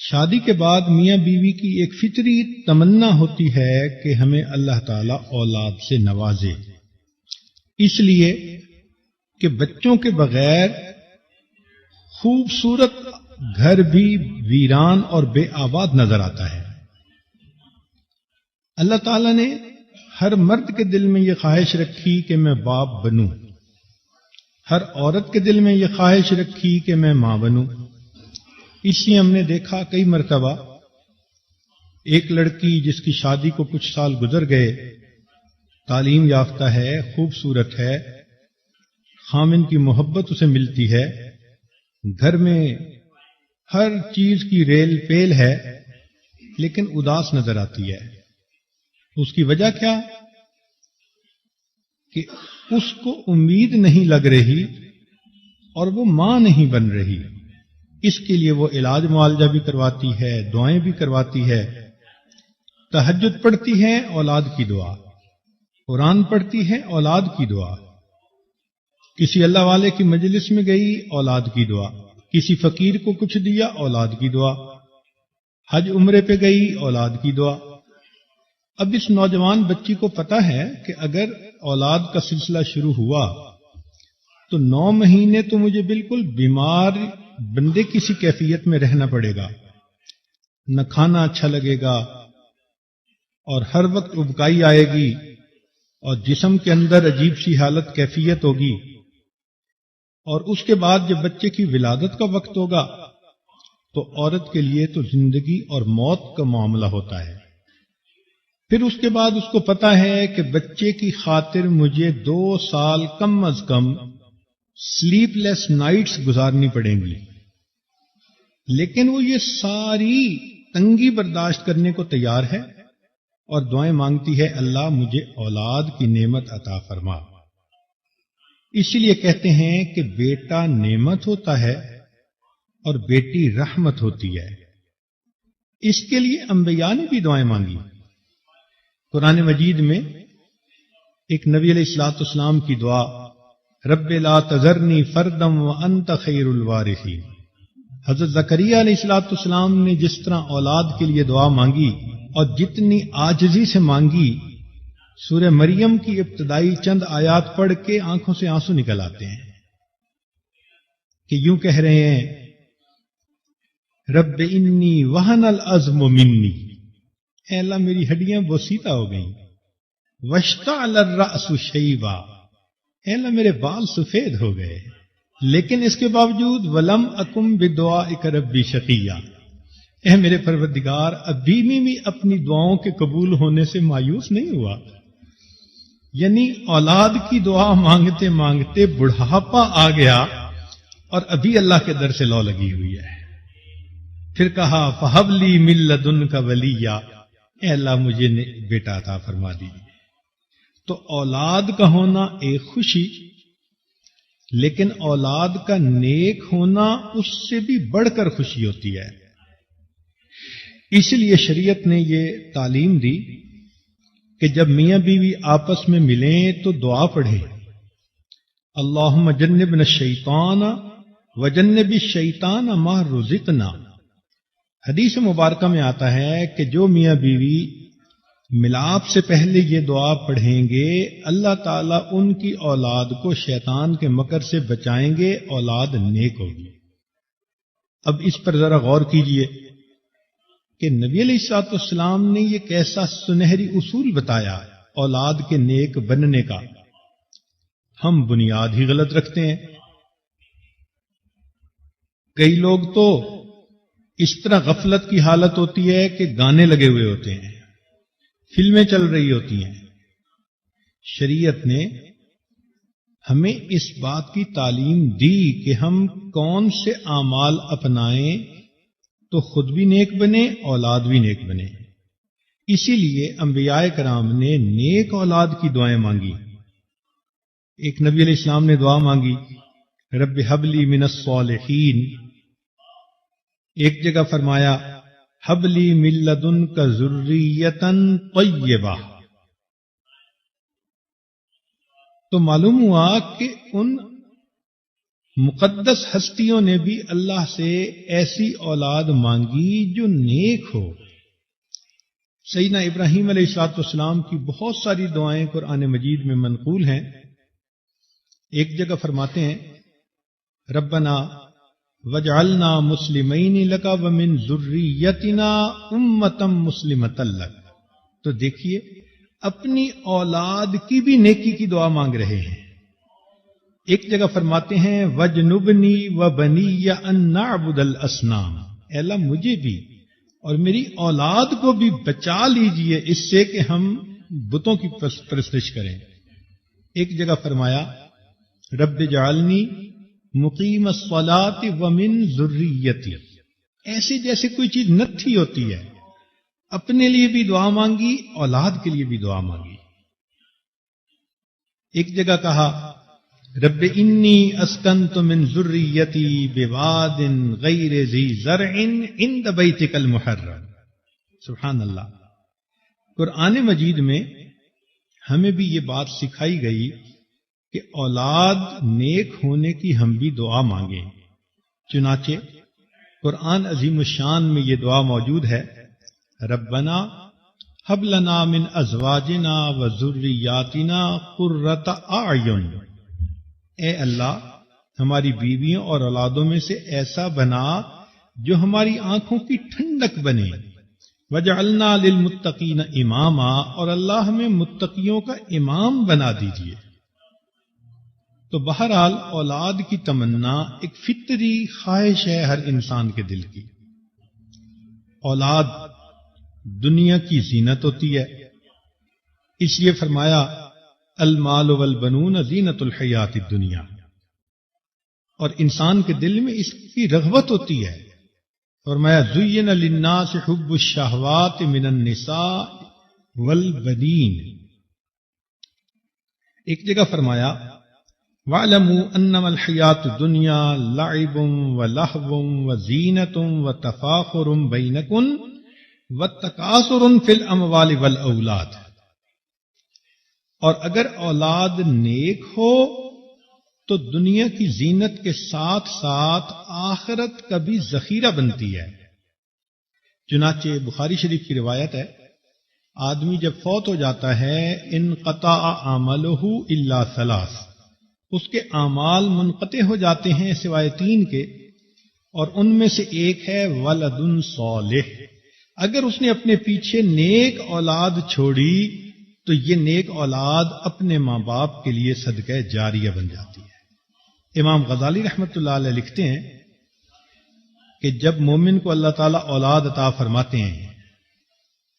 شادی کے بعد میاں بیوی کی ایک فطری تمنا ہوتی ہے کہ ہمیں اللہ تعالی اولاد سے نوازے، اس لیے کہ بچوں کے بغیر خوبصورت گھر بھی ویران اور بے آباد نظر آتا ہے۔ اللہ تعالی نے ہر مرد کے دل میں یہ خواہش رکھی کہ میں باپ بنوں، ہر عورت کے دل میں یہ خواہش رکھی کہ میں ماں بنوں۔ اس لیے ہم نے دیکھا کئی مرتبہ ایک لڑکی جس کی شادی کو کچھ سال گزر گئے، تعلیم یافتہ ہے، خوبصورت ہے، خامن کی محبت اسے ملتی ہے، گھر میں ہر چیز کی ریل پیل ہے، لیکن اداس نظر آتی ہے۔ اس کی وجہ کیا؟ کہ اس کو امید نہیں لگ رہی اور وہ ماں نہیں بن رہی۔ اس کے لیے وہ علاج معالجہ بھی کرواتی ہے، دعائیں بھی کرواتی ہے، تہجد پڑھتی ہے، اولاد کی دعا، قرآن پڑھتی ہے، اولاد کی دعا، کسی اللہ والے کی مجلس میں گئی، اولاد کی دعا، کسی فقیر کو کچھ دیا، اولاد کی دعا، حج عمرے پہ گئی، اولاد کی دعا۔ اب اس نوجوان بچی کو پتا ہے کہ اگر اولاد کا سلسلہ شروع ہوا تو 9 مہینے تو مجھے بالکل بیمار بندے کسی کیفیت میں رہنا پڑے گا، نہ کھانا اچھا لگے گا اور ہر وقت ابکائی آئے گی اور جسم کے اندر عجیب سی حالت کیفیت ہوگی، اور اس کے بعد جب بچے کی ولادت کا وقت ہوگا تو عورت کے لیے تو زندگی اور موت کا معاملہ ہوتا ہے۔ پھر اس کے بعد اس کو پتا ہے کہ بچے کی خاطر مجھے 2 سال کم از کم سلیپ لیس نائٹس گزارنی پڑیں گی، لیکن وہ یہ ساری تنگی برداشت کرنے کو تیار ہے اور دعائیں مانگتی ہے، اللہ مجھے اولاد کی نعمت عطا فرما۔ اسی لیے کہتے ہیں کہ بیٹا نعمت ہوتا ہے اور بیٹی رحمت ہوتی ہے۔ اس کے لیے انبیاء نے بھی دعائیں مانگی۔ قرآن مجید میں ایک نبی علیہ الصلوۃ والسلام کی دعا، رب لا تذرنی فردا وانت خیر الوارثین۔ حضرت زکریا علیہ الصلوۃ والسلام نے جس طرح اولاد کے لیے دعا مانگی اور جتنی عاجزی سے مانگی، سورہ مریم کی ابتدائی چند آیات پڑھ کے آنکھوں سے آنسو نکل آتے ہیں کہ یوں کہہ رہے ہیں، رب انی وہن العظم منی، اے اللہ میری ہڈیاں بوسیدہ ہو گئیں، واشتعل الرأس شیبا، اے اللہ میرے بال سفید ہو گئے، لیکن اس کے باوجود ولم اکم بدعائک ربی شقیا، اے میرے پروردگار ابھی بھی اپنی دعاؤں کے قبول ہونے سے مایوس نہیں ہوا۔ یعنی اولاد کی دعا مانگتے مانگتے بڑھاپا آ گیا اور ابھی اللہ کے در سے لو لگی ہوئی ہے۔ پھر کہا فہب لی من لدنک ولیا، اے اللہ مجھے بیٹا عطا فرما دیجیے۔ تو اولاد کا ہونا ایک خوشی، لیکن اولاد کا نیک ہونا اس سے بھی بڑھ کر خوشی ہوتی ہے۔ اس لیے شریعت نے یہ تعلیم دی کہ جب میاں بیوی آپس میں ملیں تو دعا پڑھیں، اللہم جنبنا الشیطان وجنب الشیطان ما رزقنا۔ حدیث مبارکہ میں آتا ہے کہ جو میاں بیوی ملاپ سے پہلے یہ دعا پڑھیں گے، اللہ تعالیٰ ان کی اولاد کو شیطان کے مکر سے بچائیں گے، اولاد نیک ہوگی۔ اب اس پر ذرا غور کیجئے کہ نبی علیہ الصلوۃ والسلام نے یہ کیسا سنہری اصول بتایا اولاد کے نیک بننے کا۔ ہم بنیاد ہی غلط رکھتے ہیں۔ کئی لوگ تو اس طرح غفلت کی حالت ہوتی ہے کہ گانے لگے ہوئے ہوتے ہیں، فلمیں چل رہی ہوتی ہیں۔ شریعت نے ہمیں اس بات کی تعلیم دی کہ ہم کون سے اعمال اپنائیں تو خود بھی نیک بنے، اولاد بھی نیک بنے۔ اسی لیے انبیاء کرام نے نیک اولاد کی دعائیں مانگی۔ ایک نبی علیہ السلام نے دعا مانگی، رب ہب لی من الصالحین۔ ایک جگہ فرمایا ہب لی من لدنک ذریۃ طیبہ۔ تو معلوم ہوا کہ ان مقدس ہستیوں نے بھی اللہ سے ایسی اولاد مانگی جو نیک ہو. سیدنا ابراہیم علیہ الصلوۃ والسلام کی بہت ساری دعائیں قرآن مجید میں منقول ہیں. ایک جگہ فرماتے ہیں ربنا وجعلنا مسلمین لک ومن ذریتنا امۃ مسلمۃ لک. تو دیکھیے اپنی اولاد کی بھی نیکی کی دعا مانگ رہے ہیں. ایک جگہ فرماتے ہیں وجنبنی وبنی ان نعبد الاصنام. اے اللہ مجھے بھی اور میری اولاد کو بھی بچا لیجئے اس سے کہ ہم بتوں کی پرستش کریں. ایک جگہ فرمایا رب جعلنی مقیم الصلاۃ ومن ذریتی. ایسے جیسے کوئی چیز نتھی ہوتی ہے. اپنے لیے بھی دعا مانگی, اولاد کے لیے بھی دعا مانگی. ایک جگہ کہا رب انی اسکنت من ذریتی بواد غیر ذی زرع عند بیتک المحرم. سبحان اللہ. قرآن مجید میں ہمیں بھی یہ بات سکھائی گئی کہ اولاد نیک ہونے کی ہم بھی دعا مانگیں. چنانچہ قرآن عظیم الشان میں یہ دعا موجود ہے ربنا ہب لنا من ازواجنا وذریاتنا قرۃ اعین. اے اللہ ہماری بیویوں اور اولادوں میں سے ایسا بنا جو ہماری آنکھوں کی ٹھنڈک بنے. وجعلنا للمتقین اماما. اور اللہ ہمیں متقیوں کا امام بنا دیجیے. تو بہرحال اولاد کی تمنا ایک فطری خواہش ہے ہر انسان کے دل کی. اولاد دنیا کی زینت ہوتی ہے. اس لیے فرمایا المال والبنون زینت الحیات الدنیا. اور انسان کے دل میں اس کی رغبت ہوتی ہے. فرمایا زین للناس حب الشہوات من النساء والبنین. ایک جگہ فرمایا وَاعْلَمُوا أَنَّمَا الْحَيَاةُ الدُّنْيَا لَعِبٌ وَلَهْوٌ وَزِينَةٌ وَتَفَاخُرٌ بَيْنَكُمْ وَالتَّكَاثُرٌ فِي الْأَمْوَالِ وَالْأَوْلَادِ. اور اگر اولاد نیک ہو تو دنیا کی زینت کے ساتھ ساتھ آخرت کا بھی ذخیرہ بنتی ہے. چنانچہ بخاری شریف کی روایت ہے آدمی جب فوت ہو جاتا ہے انقطع عملہ الا ثلاث. اس کے اعمال منقطع ہو جاتے ہیں سوائے 3 کے, اور ان میں سے ایک ہے ولد صالح. اگر اس نے اپنے پیچھے نیک اولاد چھوڑی تو یہ نیک اولاد اپنے ماں باپ کے لیے صدقہ جاریہ بن جاتی ہے. امام غزالی رحمۃ اللہ علیہ لکھتے ہیں کہ جب مومن کو اللہ تعالیٰ اولاد عطا فرماتے ہیں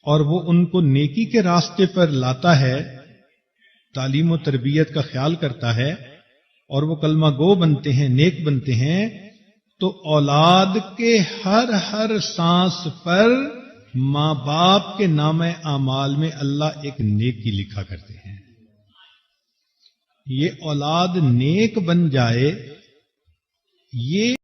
اور وہ ان کو نیکی کے راستے پر لاتا ہے, تعلیم و تربیت کا خیال کرتا ہے اور وہ کلمہ گو بنتے ہیں, نیک بنتے ہیں, تو اولاد کے ہر سانس پر ماں باپ کے نام اعمال میں اللہ ایک نیکی لکھا کرتے ہیں. یہ اولاد نیک بن جائے یہ